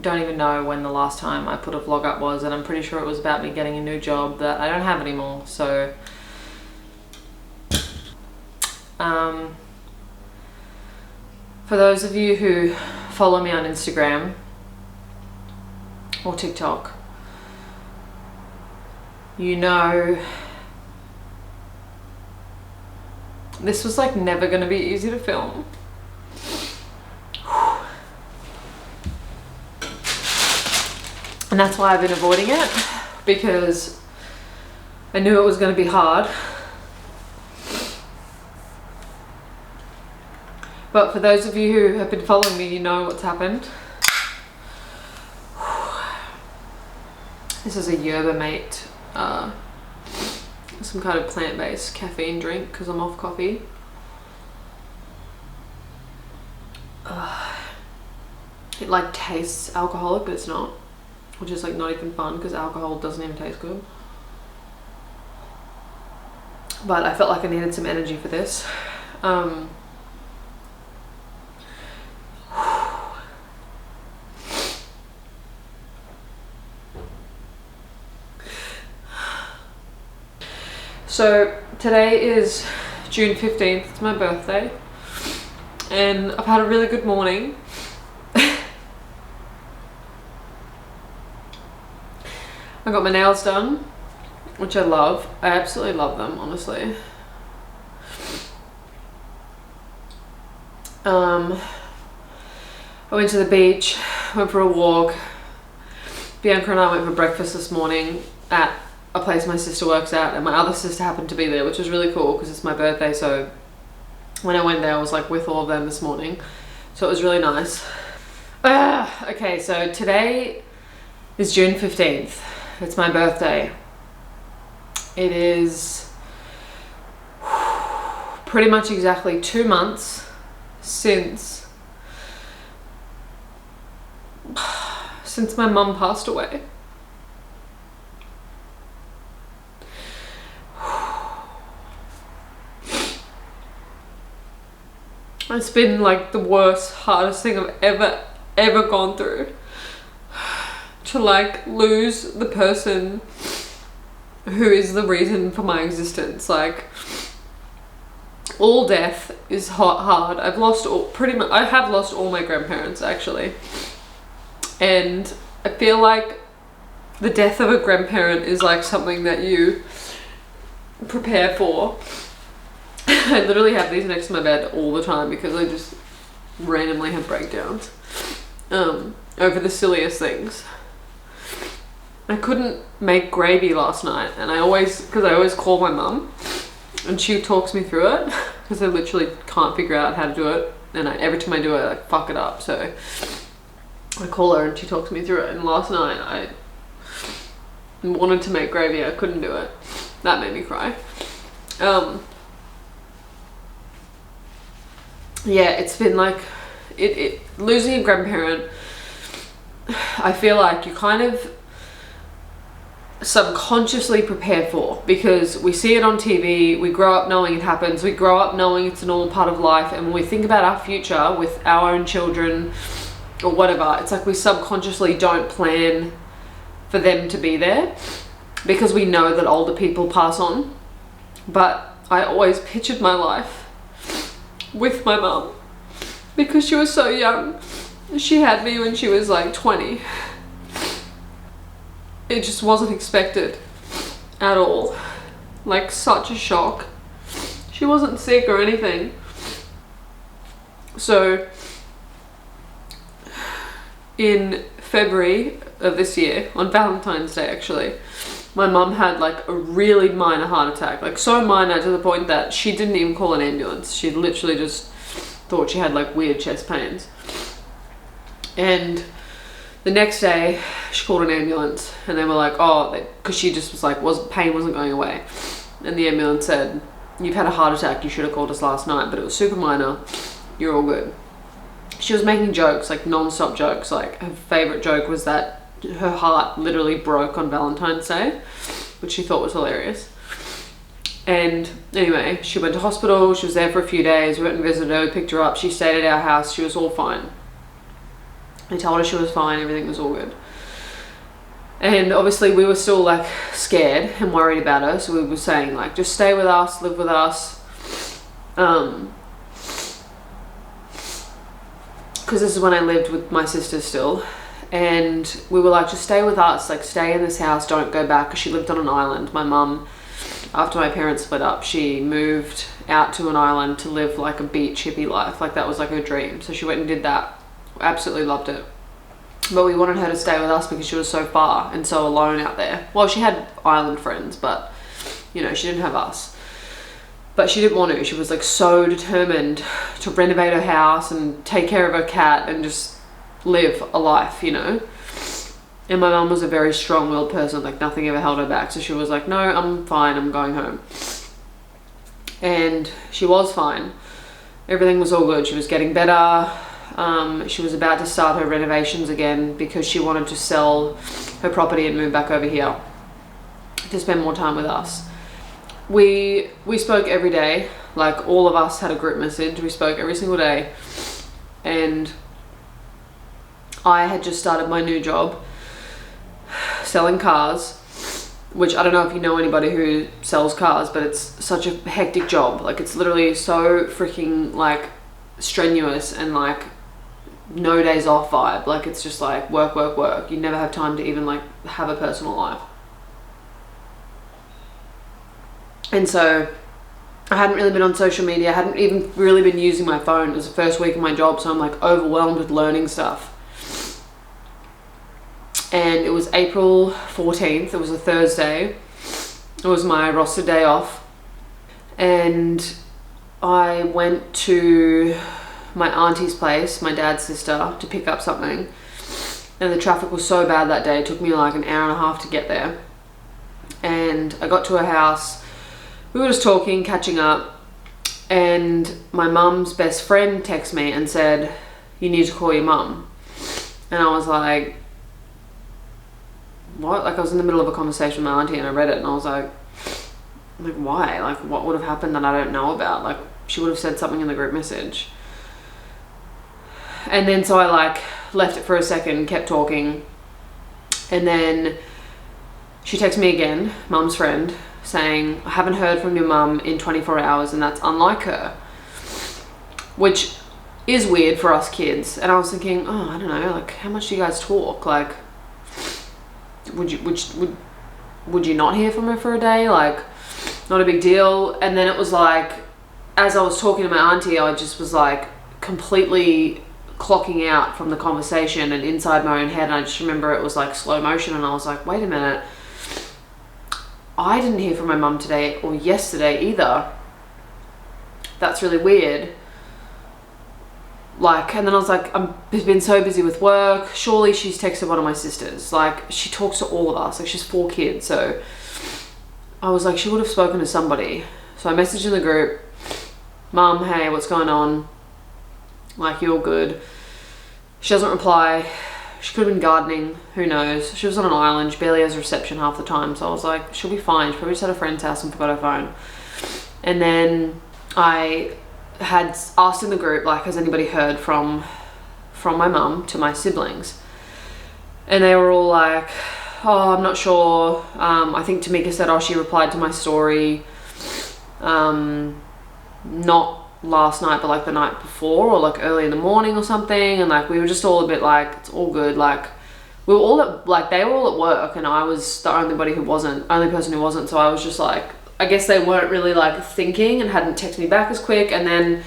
don't even know when the last time I put a vlog up was, and I'm pretty sure it was about me getting a new job that I don't have anymore. So for those of you who follow me on Instagram or TikTok, you know this was like never gonna be easy to film. And that's why I've been avoiding it, because I knew it was going to be hard. But for those of you who have been following me, you know what's happened. This is a Yerba Mate, some kind of plant-based caffeine drink because I'm off coffee. It like tastes alcoholic, but it's not. Which is like not even fun because alcohol doesn't even taste good. But I felt like I needed some energy for this. So today is June 15th, it's my birthday, and I've had a really good morning. I got my nails done, which I love. I absolutely love them, honestly. I went to the beach, went for a walk. Bianca and I went for breakfast this morning at a place my sister works at, and my other sister happened to be there, which was really cool because it's my birthday. So when I went there, I was like with all of them this morning. So it was really nice. Okay, so today is June 15th. It's my birthday. It is pretty much exactly 2 months since my mum passed away. It's been like the worst, hardest thing I've ever gone through. To like lose the person who is the reason for my existence. Like, all death is hard. I have lost all my grandparents actually, and I feel like the death of a grandparent is like something that you prepare for. I literally have these next to my bed all the time because I just randomly have breakdowns over the silliest things. I couldn't make gravy last night, and I always call my mum and she talks me through it because I literally can't figure out how to do it, and every time I do it I like fuck it up. So I call her and she talks me through it, and last night I wanted to make gravy, I couldn't do it. That made me cry. Yeah, it's been like losing a grandparent, I feel like you kind of subconsciously prepare for, because we see it on TV, we grow up knowing it happens, we grow up knowing it's a normal part of life, and when we think about our future with our own children or whatever, it's like we subconsciously don't plan for them to be there because we know that older people pass on. But I always pictured my life with my mum because she was so young. She had me when she was like 20. It just wasn't expected at all. Like, such a shock. She wasn't sick or anything. So in February of this year, on Valentine's Day actually, my mum had like a really minor heart attack. Like, so minor to the point that she didn't even call an ambulance. She literally just thought she had like weird chest pains. And the next day she called an ambulance, and they were like, oh, because she just was like, pain wasn't going away. And the ambulance said, you've had a heart attack, you should have called us last night, but it was super minor, you're all good. She was making jokes, like non-stop jokes. Like, her favorite joke was that her heart literally broke on Valentine's Day, which she thought was hilarious. And anyway, she went to hospital, she was there for a few days, we went and visited her, we picked her up, she stayed at our house, she was all fine. They told her she was fine, everything was all good. And obviously we were still like scared and worried about her, so we were saying like, just stay with us, live with us. Because this is when I lived with my sister still. And we were like, just stay with us, like stay in this house, don't go back, because she lived on an island. My mum, after my parents split up, she moved out to an island to live like a beach hippie life. Like that was like her dream. So she went and did that. Absolutely loved it. But we wanted her to stay with us because she was so far and so alone out there. Well, she had island friends, but you know, she didn't have us. But she didn't want to. She was like so determined to renovate her house and take care of her cat and just live a life, you know. And my mum was a very strong-willed person, like nothing ever held her back. So she was like, no, I'm fine, I'm going home. And she was fine. Everything was all good. She was getting better. She was about to start her renovations again because she wanted to sell her property and move back over here to spend more time with us. We spoke every day, like all of us had a group message. We spoke every single day. And I had just started my new job selling cars, which I don't know if you know anybody who sells cars, but it's such a hectic job. Like it's literally so freaking like strenuous and like no days off vibe. Like it's just like work, work, work. You never have time to even like have a personal life. And so I hadn't really been on social media. I hadn't even really been using my phone. It was the first week of my job, so I'm like overwhelmed with learning stuff. And it was April 14th. It was a Thursday. It was my roster day off. And I went to my auntie's place, my dad's sister, to pick up something. And the traffic was so bad that day. It took me like an hour and a half to get there. And I got to her house. We were just talking, catching up. And my mum's best friend texted me and said, you need to call your mum. And I was like, what? Like I was in the middle of a conversation with my auntie and I read it and I was like why? Like what would have happened that I don't know about? Like she would have said something in the group message. And then so I like left it for a second, kept talking, and then she texted me again, mum's friend, saying, I haven't heard from your mum in 24 hours and that's unlike her, which is weird for us kids. And I was thinking, oh, I don't know, like how much do you guys talk? Like would you not hear from her for a day? Like not a big deal. And then it was like, as I was talking to my auntie, I just was like completely clocking out from the conversation and inside my own head. And I just remember it was like slow motion and I was like, wait a minute, I didn't hear from my mum today or yesterday either. That's really weird. Like, and then I was like, I've been so busy with work. Surely she's texted one of my sisters. Like, she talks to all of us. Like, she's 4 kids. So I was like, she would have spoken to somebody. So I messaged in the group, Mum, hey, what's going on? Like, you all good? She doesn't reply. She could have been gardening. Who knows? She was on an island. She barely has reception half the time. So I was like, she'll be fine. She probably just at a friend's house and forgot her phone. And then I had asked in the group, like, has anybody heard from my mum to my siblings? And they were all like, oh, I'm not sure. I think Tamika said, oh, she replied to my story not last night but like the night before or like early in the morning or something. And like we were just all a bit like, it's all good. Like we were all at, like they were all at work and I was the only person who wasn't. So I was just like, I guess they weren't really like thinking and hadn't texted me back as quick. And then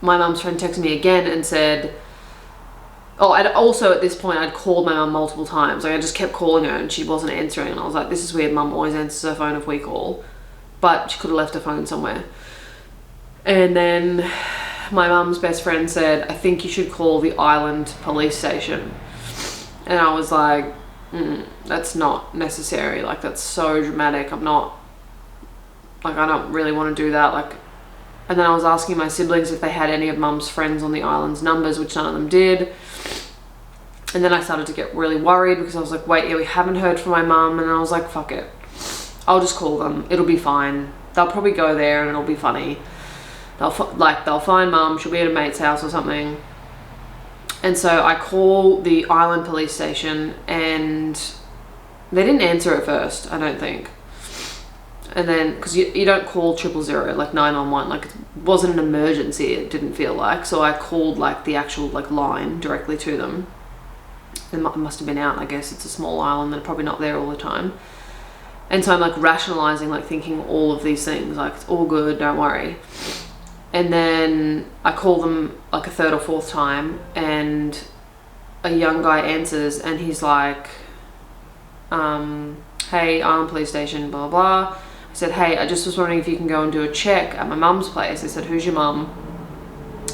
my mum's friend texted me again and said, oh, I'd also at this point I'd called my mum multiple times. Like I just kept calling her and she wasn't answering. And I was like, this is weird. Mum always answers her phone if we call, but she could have left her phone somewhere. And then my mum's best friend said, I think you should call the island police station. And I was like, that's not necessary. Like that's so dramatic. I don't really want to do that. Like, and then I was asking my siblings if they had any of mum's friends on the island's numbers, which none of them did. And then I started to get really worried because I was like, wait, yeah, we haven't heard from my mum. And I was like, fuck it, I'll just call them. It'll be fine. They'll probably go there and it'll be funny. They'll find mum. She'll be at a mate's house or something. And so I call the island police station, and they didn't answer at first, I don't think. And then, because you don't call 000, like 911, like it wasn't an emergency, it didn't feel like. So I called like the actual like line directly to them. It must have been out, I guess. It's a small island, they're probably not there all the time. And so I'm like rationalizing, like thinking all of these things, like it's all good, don't worry. And then I call them like a third or fourth time, and a young guy answers, and he's like, hey, Island Police Station, blah, blah. I said, hey, I just was wondering if you can go and do a check at my mum's place. I said, who's your mum?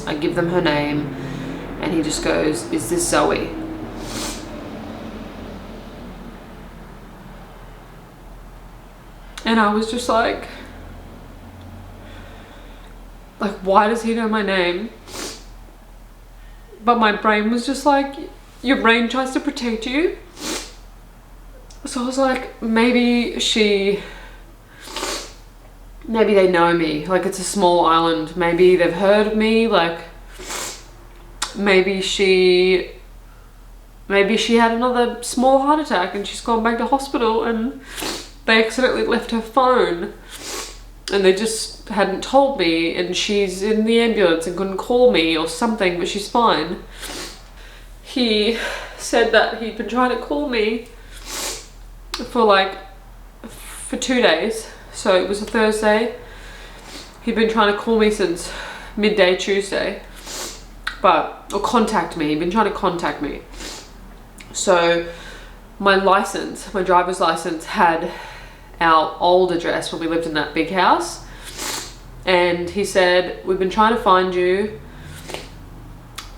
I give them her name, and he just goes, is this Zoe? And I was just like, why does he know my name? But my brain was just like, your brain tries to protect you. So I was like, maybe they know me, like it's a small island, maybe they've heard of me, like maybe she had another small heart attack and she's gone back to hospital and they accidentally left her phone and they just hadn't told me, and she's in the ambulance and couldn't call me or something, but she's fine. He said that he'd been trying to call me for 2 days. So it was a Thursday. He'd been trying to call me since midday Tuesday, or contact me. He'd been trying to contact me. So my driver's license had our old address when we lived in that big house. And he said, we've been trying to find you.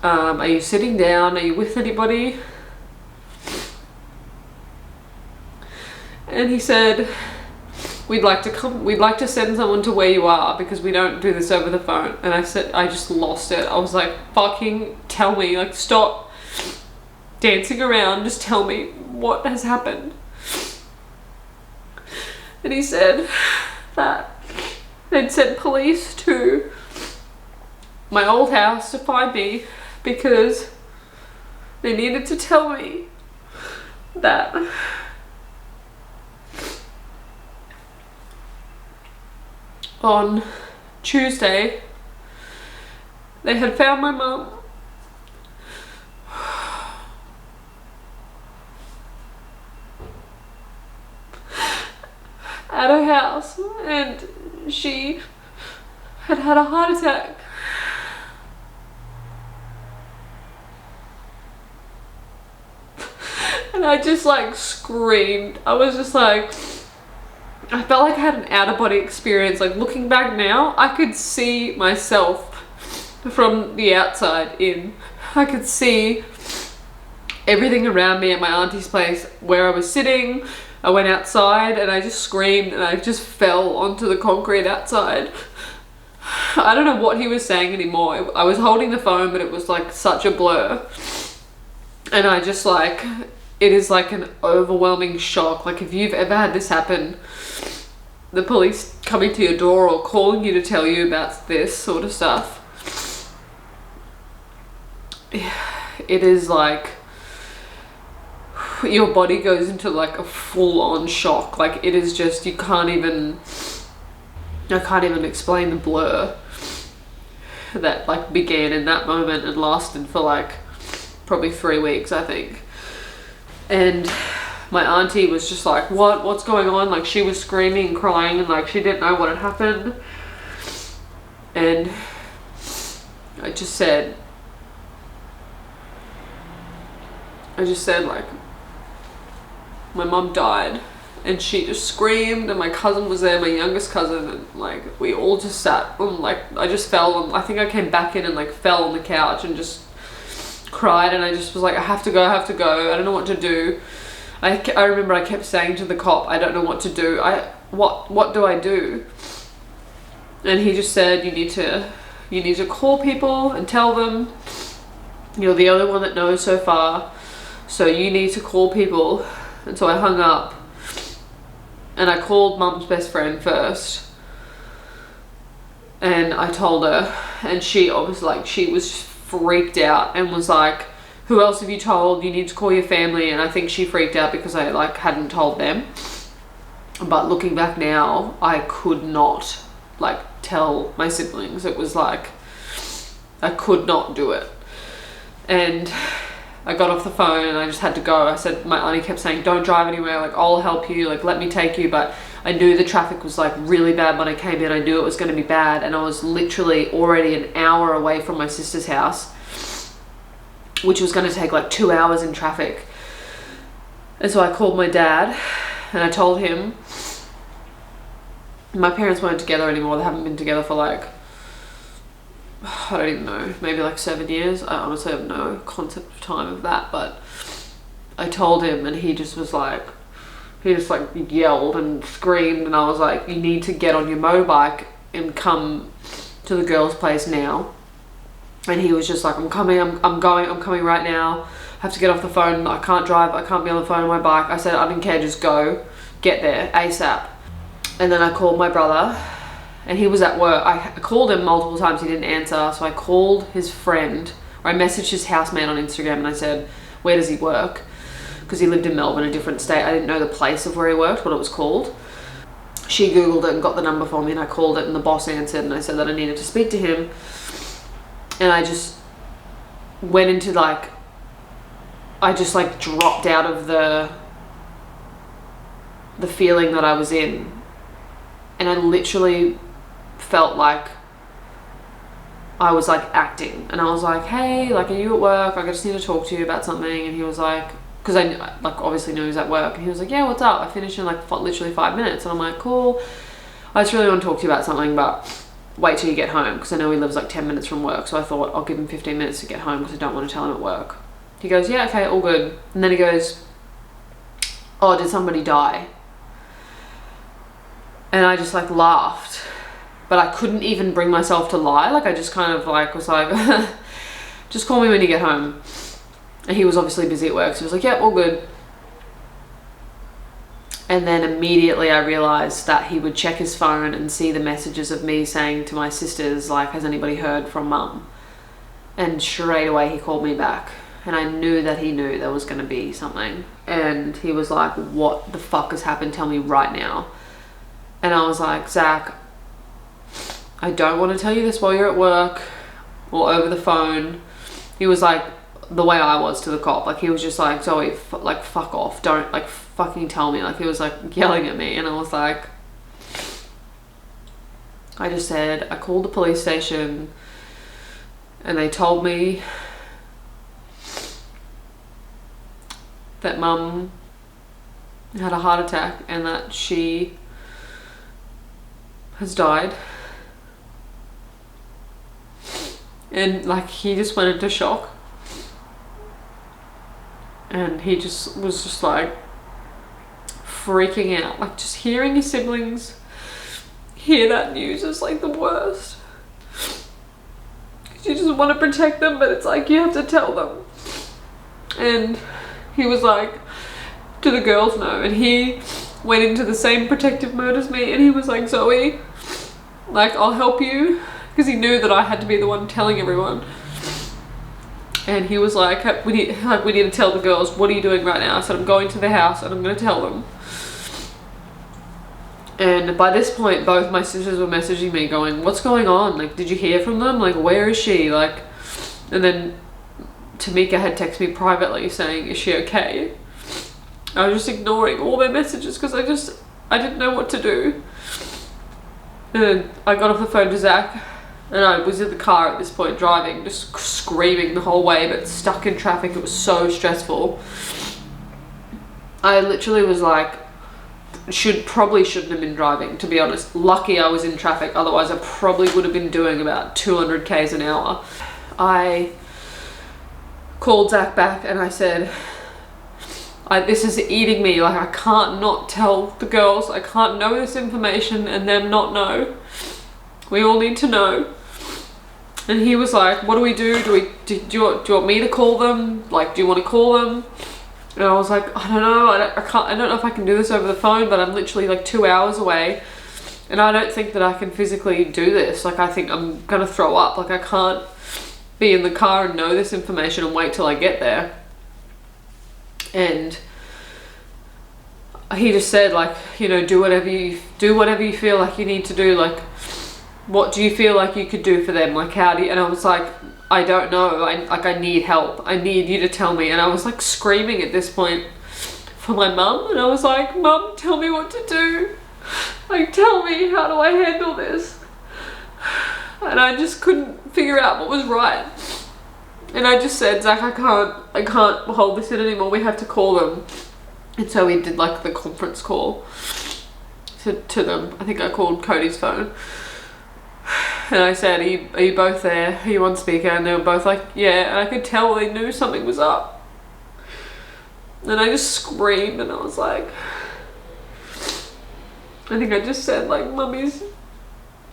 Are you sitting down? Are you with anybody? And he said, we'd like to send someone to where you are because we don't do this over the phone. And I said, I just lost it. I was like, fucking tell me, like stop dancing around, just tell me what has happened. And he said that they'd sent police to my old house to find me because they needed to tell me that on Tuesday they had found my mum at her house, and she had had a heart attack. And I just like screamed. I was just like, I felt like I had an out-of-body experience. Like looking back now, I could see myself from the outside in. I could see everything around me at my auntie's place where I was sitting. I went outside and I just screamed and I just fell onto the concrete outside. I don't know what he was saying anymore. I was holding the phone, but it was like such a blur. And I just like, it is like an overwhelming shock. Like if you've ever had this happen, the police coming to your door or calling you to tell you about this sort of stuff, it is like your body goes into like a full-on shock. Like it is just, I can't even explain the blur that like began in that moment and lasted for like probably 3 weeks, I think. And my auntie was just like, what's going on? Like she was screaming and crying and like she didn't know what had happened. And I just said like, my mum died. And she just screamed, and my cousin was there, my youngest cousin, and like we all just sat and like I just fell, and I think I came back in and like fell on the couch and just cried, and I just was like, I have to go, I don't know what to do. I remember I kept saying to the cop, I don't know what to do. What do I do? And he just said, you need to call people and tell them you're the only one that knows so far, so you need to call people. And so I hung up and I called Mum's best friend first, and I told her, and she was freaked out and was like, who else have you told? You need to call your family. And I think she freaked out because I like hadn't told them. But looking back now, I could not like tell my siblings. It was like, I could not do it. And I got off the phone and I just had to go. I said, my auntie kept saying, don't drive anywhere, like I'll help you, like let me take you. But I knew the traffic was like really bad when I came in. I knew it was going to be bad, and I was literally already an hour away from my sister's house, which was going to take like 2 hours in traffic. And so I called my dad and I told him. My parents weren't together anymore. They haven't been together for like, I don't even know, maybe like 7 years. I honestly have no concept of time of that, but I told him and he just was like, he just like yelled and screamed, and I was like, you need to get on your motorbike and come to the girls' place now. And he was just like, I'm coming right now. I have to get off the phone. I can't drive. I can't be on the phone on my bike. I said, I didn't care, just go, get there ASAP. And then I called my brother and he was at work. I called him multiple times, he didn't answer. So I called his friend, or I messaged his housemate on Instagram and I said, where does he work? Because he lived in Melbourne, a different state. I didn't know the place of where he worked, what it was called. She Googled it and got the number for me, and I called it and the boss answered, and I said that I needed to speak to him. And I just went into like, I just like dropped out of the feeling that I was in. And I literally felt like I was like acting, and I was like, hey, like, are you at work? Like, I just need to talk to you about something. And he was like, because I like obviously knew he was at work, and he was like, yeah, what's up? I finished in like literally 5 minutes. And I'm like, cool, I just really want to talk to you about something, but wait till you get home, because I know he lives like 10 minutes from work. So I thought I'll give him 15 minutes to get home because I don't want to tell him at work. He goes, yeah, okay, all good. And then he goes, oh, did somebody die? And I just like laughed, but I couldn't even bring myself to lie. Like I just kind of like was like, just call me when you get home. And he was obviously busy at work, so he was like, yeah, all good. And then immediately I realized that he would check his phone and see the messages of me saying to my sisters, like, has anybody heard from mum? And straight away he called me back, and I knew that he knew there was going to be something. And he was like, what the fuck has happened? Tell me right now. And I was like, Zach, I don't want to tell you this while you're at work or over the phone. He was like, the way I was to the cop, like he was just like, Zoe, like fuck off, don't like fucking tell me. Like he was like yelling at me, and I was like, I just said, I called the police station and they told me that mum had a heart attack and that she has died. And like he just went into shock, and he just was just like freaking out. Like just hearing his siblings hear that news is like the worst, because you just want to protect them, but it's like you have to tell them. And he was like, do the girls know? And he went into the same protective mode as me, and he was like, Zoe, like I'll help you, because he knew that I had to be the one telling everyone. And he was like, we need to tell the girls. What are you doing right now? I said, I'm going to the house and I'm going to tell them. And by this point, both my sisters were messaging me going, what's going on? Like, did you hear from them? Like, where is she? Like, and then Tamika had texted me privately saying, is she okay? I was just ignoring all their messages because I didn't know what to do. And then I got off the phone to Zach, and I was in the car at this point driving, just screaming the whole way, but stuck in traffic. It was so stressful. I literally was like, probably shouldn't have been driving, to be honest. Lucky I was in traffic, otherwise I probably would have been doing about 200 k's an hour. I called Zach back and I said, this is eating me, like I can't not tell the girls. I can't know this information and them not know. We all need to know. And he was like, what do we do? Do you want me to call them? Like, do you want to call them? And I was like, I don't know, I don't know if I can do this over the phone, but I'm literally like 2 hours away, and I don't think that I can physically do this. Like, I think I'm gonna throw up. Like, I can't be in the car and know this information and wait till I get there. And he just said, like, you know, do whatever you feel like you need to do. Like, what do you feel like you could do for them? Like, how do you, and I was like, I don't know. I need help. I need you to tell me. And I was like screaming at this point for my mum, and I was like, Mum, tell me what to do. Like, tell me, how do I handle this? And I just couldn't figure out what was right. And I just said, Zach, I can't hold this in anymore. We have to call them. And so we did like the conference call to them. I think I called Cody's phone. And I said, are you both there? Are you on speaker? And they were both like, yeah. And I could tell they knew something was up. And I just screamed, and I was like, I think I just said, like, Mummy's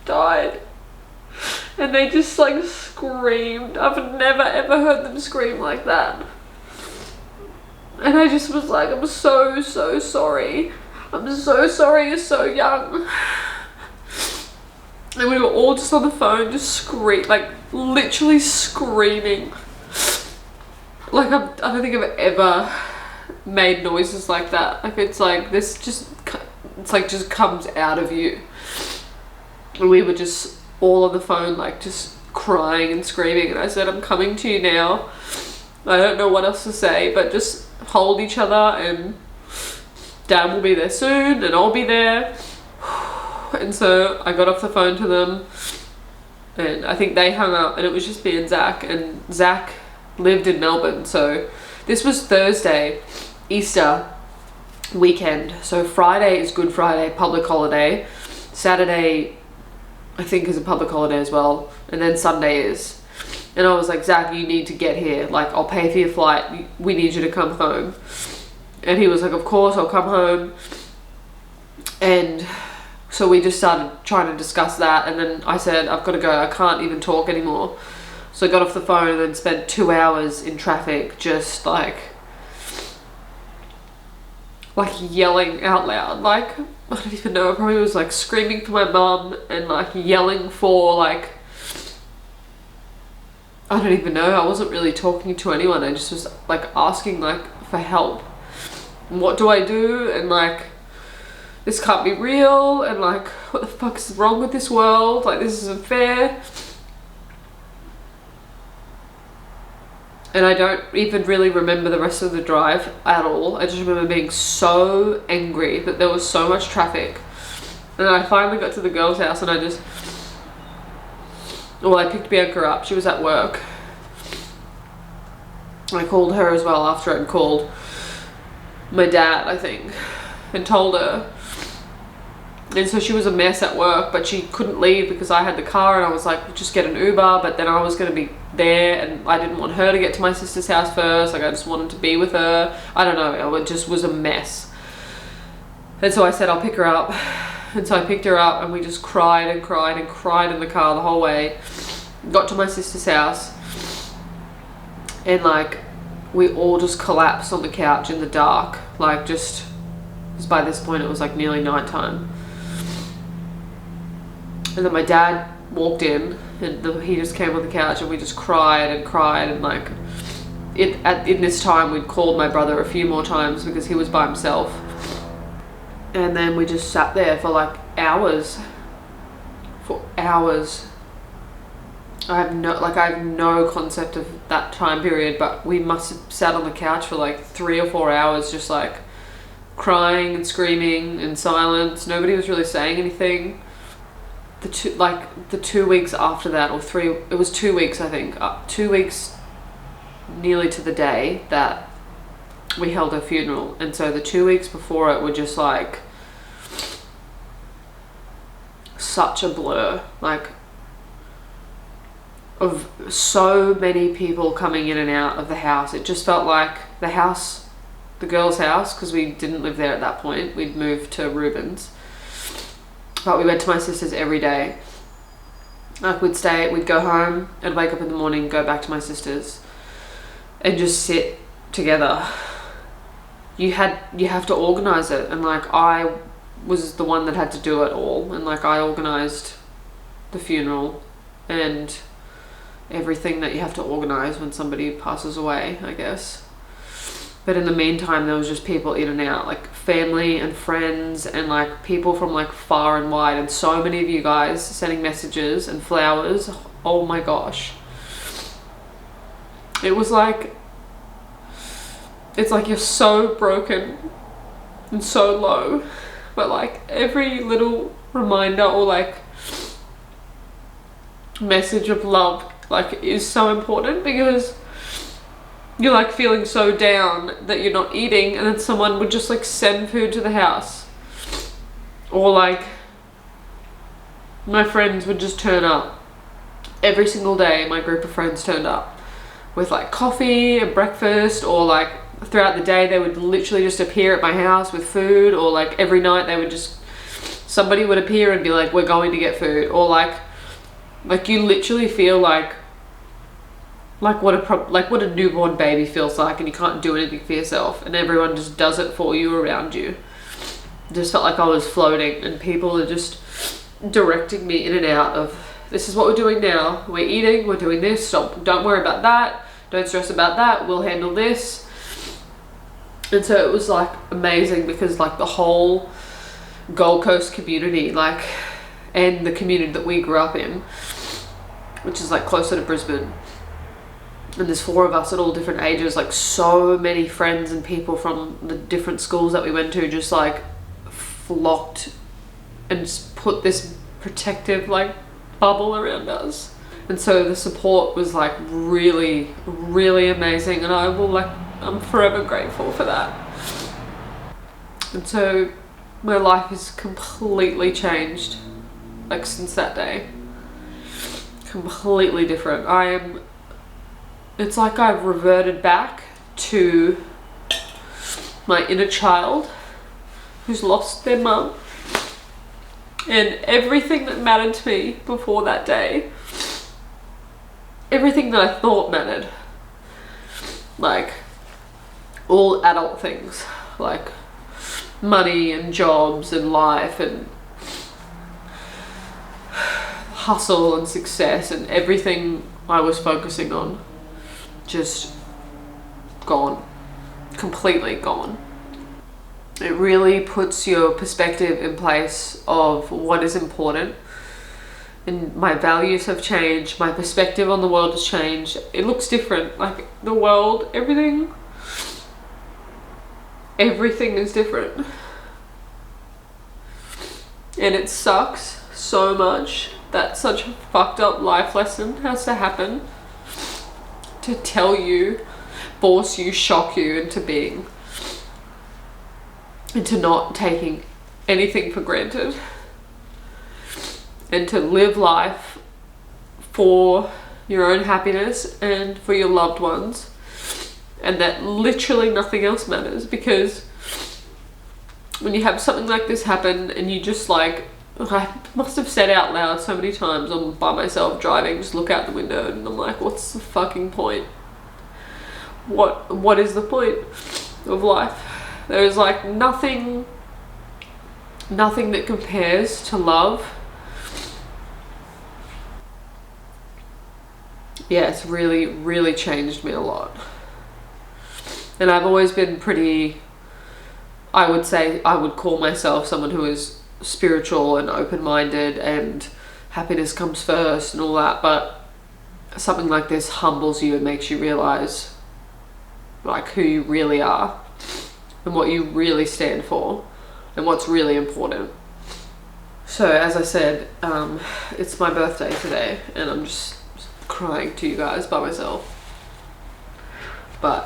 died. And they just like screamed. I've never ever heard them scream like that. And I just was like, I'm so sorry. I'm so sorry you're so young. And we were all just on the phone, just like literally screaming. Like, I don't think I've ever made noises like that. Like, it's like this just comes out of you. And we were just all on the phone, like just crying and screaming. And I said, I'm coming to you now. I don't know what else to say, but just hold each other, and Dad will be there soon, and I'll be there. And so I got off the phone to them, and I think they hung up, and it was just me and Zach. And Zach lived in Melbourne, so this was Thursday, Easter weekend. So Friday is Good Friday, public holiday. Saturday, I think, is a public holiday as well, and then Sunday is. And I was like, Zach, you need to get here. Like, I'll pay for your flight. We need you to come home. And he was like, of course, I'll come home. And so we just started trying to discuss that. And then I said, I've got to go. I can't even talk anymore. So I got off the phone and then spent 2 hours in traffic, just like yelling out loud. Like, I don't even know. I probably was like screaming for my mum and like yelling for, like, I don't even know. I wasn't really talking to anyone. I just was like asking like for help. What do I do? And like, this can't be real. And like, what the fuck is wrong with this world? Like, this isn't fair. And I don't even really remember the rest of the drive at all. I just remember being so angry that there was so much traffic. And I finally got to the girl's house, and I picked Bianca up. She was at work. I called her as well after I'd called my dad, I think, and told her. And so she was a mess at work, but she couldn't leave because I had the car, and I was like, just get an Uber. But then I was going to be there, and I didn't want her to get to my sister's house first. Like, I just wanted to be with her. I don't know, it just was a mess. And so I said, I'll pick her up. And so I picked her up, and we just cried and cried and cried in the car the whole way. Got to my sister's house, and like, we all just collapsed on the couch in the dark. Like, just, because by this point it was like nearly nighttime. And then my dad walked in, and he just came on the couch, and we just cried and cried. And like, in this time we'd called my brother a few more times because he was by himself. And then we just sat there for like hours. I have no concept of that time period, but we must have sat on the couch for like 3 or 4 hours, just like crying and screaming in silence. Nobody was really saying anything. The 2 weeks after that, or 3, it was 2 weeks, I think, 2 weeks nearly to the day that we held her funeral. And so the 2 weeks before it were just like such a blur, like, of so many people coming in and out of the house. It just felt like the house, the girl's house, because we didn't live there at that point, we'd moved to Reuben's, but we went to my sister's every day. Like, we'd go home and wake up in the morning, go back to my sister's, and just sit together. You have to organize it, and like, I was the one that had to do it all, and like, I organized the funeral, and everything that you have to organize when somebody passes away, I guess. But in the meantime, there was just people in and out, like family and friends and like people from like far and wide, and so many of you guys sending messages and flowers. Oh my gosh. It was like, it's like you're so broken and so low, but like every little reminder or like message of love like is so important, because you're like feeling so down that you're not eating, and then someone would just like send food to the house, or like my friends would just turn up every single day. My group of friends turned up with like coffee and breakfast, or like throughout the day they would literally just appear at my house with food, or like every night they would just, somebody would appear and be like, we're going to get food, or like you literally feel like what a newborn baby feels like, and you can't do anything for yourself, and everyone just does it for you around you. Just felt like I was floating, and people are just directing me in and out of, this is what we're doing now, we're eating, we're doing this, stop, don't worry about that, don't stress about that, we'll handle this. And so it was like amazing, because like the whole Gold Coast community, like, and the community that we grew up in, which is like closer to Brisbane, and there's 4 of us at all different ages, like so many friends and people from the different schools that we went to just like flocked and just put this protective like bubble around us. And so the support was like really, really amazing, and I'm forever grateful for that. And so my life has completely changed, like since that day. Completely different. It's like I've reverted back to my inner child who's lost their mum, and everything that mattered to me before that day, everything that I thought mattered, like all adult things like money and jobs and life and hustle and success, and everything I was focusing on just gone, completely gone. It really puts your perspective in place of what is important, and my values have changed, my perspective on the world has changed. It looks different, like the world, everything is different, and it sucks so much that such a fucked up life lesson has to happen to tell you, force you, shock you into being, into not taking anything for granted, and to live life for your own happiness and for your loved ones, and that literally nothing else matters. Because when you have something like this happen, and you just like, I must have said out loud so many times, I'm by myself driving, just look out the window and I'm like, what's the fucking point? What is the point of life? There is like nothing that compares to love. Yeah, it's really, really changed me a lot. And I've always been pretty, I would say, I would call myself someone who is spiritual and open-minded, and happiness comes first and all that, but something like this humbles you and makes you realize like who you really are and what you really stand for and what's really important. So as I said, it's my birthday today, and I'm just crying to you guys by myself, but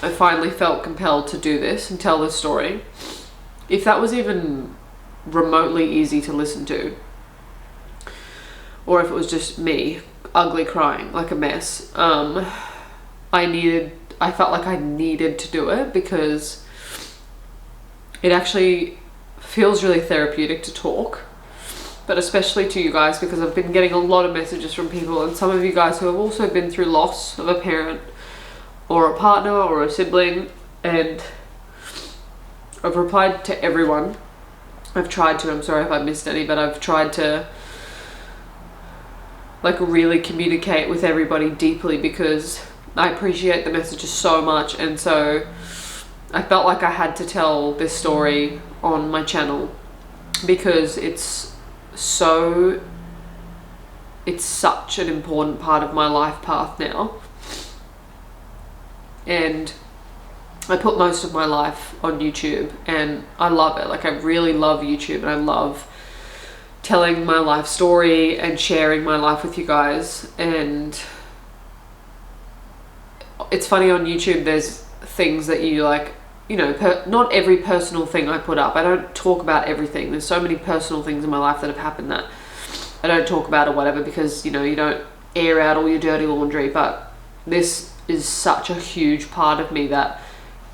I finally felt compelled to do this and tell this story. If that was even remotely easy to listen to, or if it was just me ugly crying like a mess, I felt like I needed to do it, because it actually feels really therapeutic to talk, but especially to you guys, because I've been getting a lot of messages from people, and some of you guys who have also been through loss of a parent or a partner or a sibling, and I've replied to everyone. I've tried to, I'm sorry if I missed any, but I've tried to like really communicate with everybody deeply, because I appreciate the messages so much, and so I felt like I had to tell this story on my channel because it's such an important part of my life path now. And I put most of my life on YouTube and I love it. Like, I really love YouTube and I love telling my life story and sharing my life with you guys. And it's funny, on YouTube there's things that you like, you know, not every personal thing I put up. I don't talk about everything. There's so many personal things in my life that have happened that I don't talk about or whatever, because, you know, you don't air out all your dirty laundry. But this is such a huge part of me that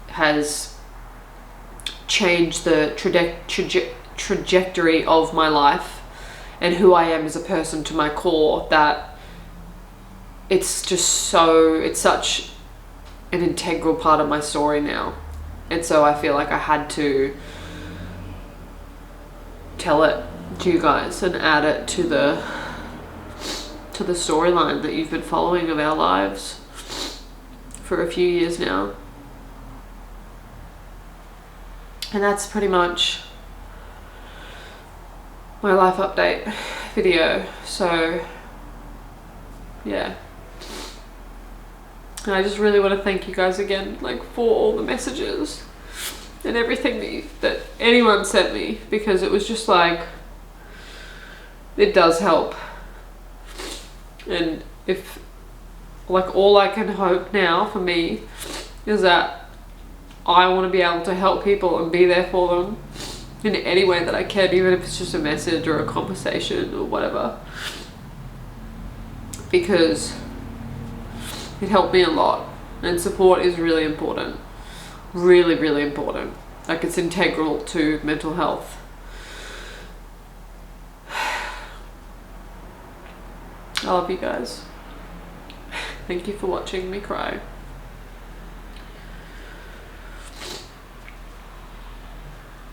has changed the trajectory of my life and who I am as a person to my core, that it's such an integral part of my story now. And so I feel like I had to tell it to you guys and add it to the storyline that you've been following of our lives for a few years now. And that's pretty much my life update video. So yeah, and I just really want to thank you guys again, like, for all the messages and everything that anyone sent me, because it was just like, it does help. And if, like, all I can hope now for me is that I want to be able to help people and be there for them in any way that I can, even if it's just a message or a conversation or whatever, because it helped me a lot. And support is really important, really, really important. Like, it's integral to mental health. I love you guys. Thank you for watching me cry.